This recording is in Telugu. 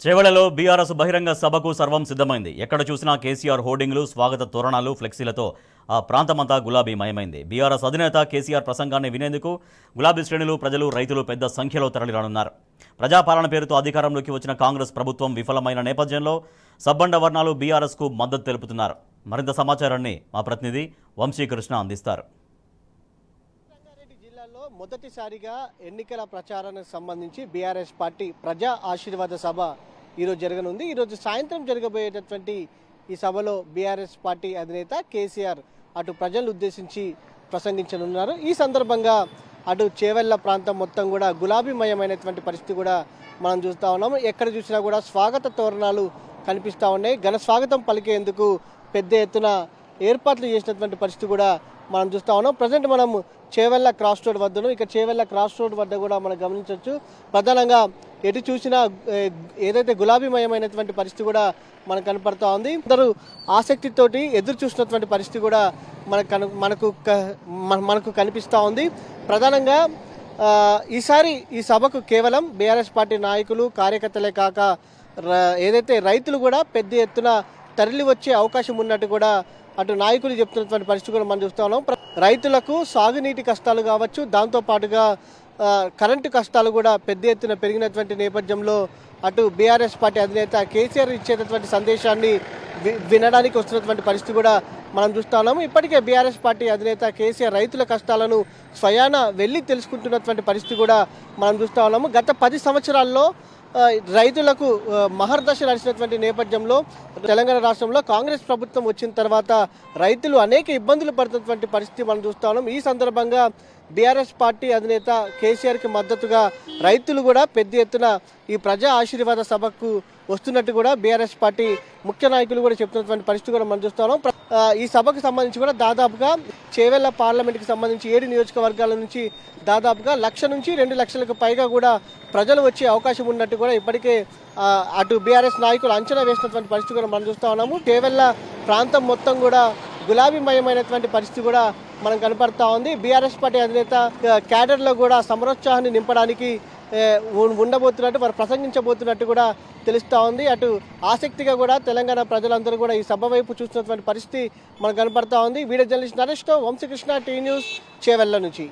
చేవెళ్లలో బీఆర్ఎస్ బహిరంగ సభకు సర్వం సిద్ధమైంది. ఎక్కడ చూసినా కేసీఆర్ హోర్డింగ్లు, స్వాగత తోరణాలు, ఫ్లెక్సీలతో ఆ ప్రాంతమంతా గులాబీమయమైంది. బీఆర్ఎస్ అధినేత కేసీఆర్ ప్రసంగాన్ని వినేందుకు గులాబీ శ్రేణులు, ప్రజలు, రైతులు పెద్ద సంఖ్యలో తరలిరానున్నారు. ప్రజాపాలన పేరుతో అధికారంలోకి వచ్చిన కాంగ్రెస్ ప్రభుత్వం విఫలమైన నేపథ్యంలో సబ్బండ వర్ణాలు బీఆర్ఎస్కు మద్దతు తెలుపుతున్నారు. మరింత సమాచారాన్ని మా ప్రతినిధి వంశీకృష్ణ అందిస్తారు. జిల్లాలో మొదటిసారిగా ఎన్నికల ప్రచారానికి సంబంధించి బీఆర్ఎస్ పార్టీ ప్రజా ఆశీర్వాద సభ ఈరోజు జరగనుంది. ఈరోజు సాయంత్రం జరగబోయేటటువంటి ఈ సభలో బీఆర్ఎస్ పార్టీ అధినేత కేసీఆర్ అటు ప్రజలను ఉద్దేశించి ప్రసంగించనున్నారు. ఈ సందర్భంగా అటు చేవెళ్ల ప్రాంతం మొత్తం కూడా గులాబీమయమైనటువంటి పరిస్థితి కూడా మనం చూస్తూ ఉన్నాము. ఎక్కడ చూసినా కూడా స్వాగత తోరణాలు కనిపిస్తూ ఉన్నాయి. ఘన స్వాగతం పలికేందుకు పెద్ద ఎత్తున ఏర్పాట్లు చేసినటువంటి పరిస్థితి కూడా మనం చూస్తూ ఉన్నాం. ప్రజెంట్ మనం చేవెళ్ల క్రాస్ రోడ్ వద్దను. ఇక చేవెళ్ల క్రాస్ రోడ్ వద్ద కూడా మనం గమనించవచ్చు. ప్రధానంగా ఎటు చూసినా ఏదైతే గులాబీమయమైనటువంటి పరిస్థితి కూడా మనకు కనపడతా ఉంది. అందరూ ఆసక్తితోటి ఎదురు చూసినటువంటి పరిస్థితి కూడా మనకు కనిపిస్తూ ఉంది. ప్రధానంగా ఈసారి ఈ సభకు కేవలం బీఆర్ఎస్ పార్టీ నాయకులు, కార్యకర్తలే కాక ఏదైతే రైతులు కూడా పెద్ద ఎత్తున తరలి వచ్చే అవకాశం ఉన్నట్టు కూడా అటు నాయకులు చెప్తున్నటువంటి పరిస్థితి కూడా మనం చూస్తూ ఉన్నాం. రైతులకు సాగునీటి కష్టాలు కావచ్చు, దాంతోపాటుగా కరెంటు కష్టాలు కూడా పెద్ద ఎత్తున పెరిగినటువంటి నేపథ్యంలో అటు బీఆర్ఎస్ పార్టీ అధినేత కేసీఆర్ ఇచ్చేటటువంటి సందేశాన్ని వినడానికి వస్తున్నటువంటి పరిస్థితి కూడా మనం చూస్తూ ఉన్నాము. ఇప్పటికే బీఆర్ఎస్ పార్టీ అధినేత కేసీఆర్ రైతుల కష్టాలను స్వయాన వెళ్ళి తెలుసుకుంటున్నటువంటి పరిస్థితి కూడా మనం చూస్తూ ఉన్నాము. గత 10 సంవత్సరాల్లో రైతులకు మహర్దశ నడిచినటువంటి నేపథ్యంలో తెలంగాణ రాష్ట్రంలో కాంగ్రెస్ ప్రభుత్వం వచ్చిన తర్వాత రైతులు అనేక ఇబ్బందులు పడుతున్నటువంటి పరిస్థితి మనం చూస్తా ఉన్నాం. ఈ సందర్భంగా బీఆర్ఎస్ పార్టీ అధినేత కేసీఆర్కి మద్దతుగా రైతులు కూడా పెద్ద ఎత్తున ఈ ప్రజా ఆశీర్వాద సభకు వస్తున్నట్టు కూడా బీఆర్ఎస్ పార్టీ ముఖ్య నాయకులు కూడా చెప్తున్నటువంటి పరిస్థితి కూడా మనం చూస్తా ఉన్నాం. ఈ సభకు సంబంధించి కూడా దాదాపుగా చేవెళ్ల పార్లమెంట్కి సంబంధించి 7 నియోజకవర్గాల నుంచి దాదాపుగా 1,00,000 నుంచి 2 లక్షలకు పైగా కూడా ప్రజలు వచ్చే అవకాశం ఉన్నట్టు కూడా ఇప్పటికే అటు బీఆర్ఎస్ నాయకులు అంచనా వేసినటువంటి పరిస్థితి కూడా మనం చూస్తూ ఉన్నాము. చేవెళ్ల ప్రాంతం మొత్తం కూడా గులాబీమయమైనటువంటి పరిస్థితి కూడా మనం కనపడతా ఉంది. బీఆర్ఎస్ పార్టీ అధినేత క్యాడర్లో కూడా సమరోత్సాహాన్ని నింపడానికి ఉండబోతున్నట్టు, వారు ప్రసంగించబోతున్నట్టు కూడా తెలుస్తూ ఉంది. అటు ఆసక్తిగా కూడా తెలంగాణ ప్రజలందరూ కూడా ఈ సభ వైపు చూస్తున్నటువంటి పరిస్థితి మనకు కనపడతా ఉంది. వీడియో జర్నలిస్ట్ నరేష్తో వంశీకృష్ణ, టీ న్యూస్, చేవెళ్ల నుంచి.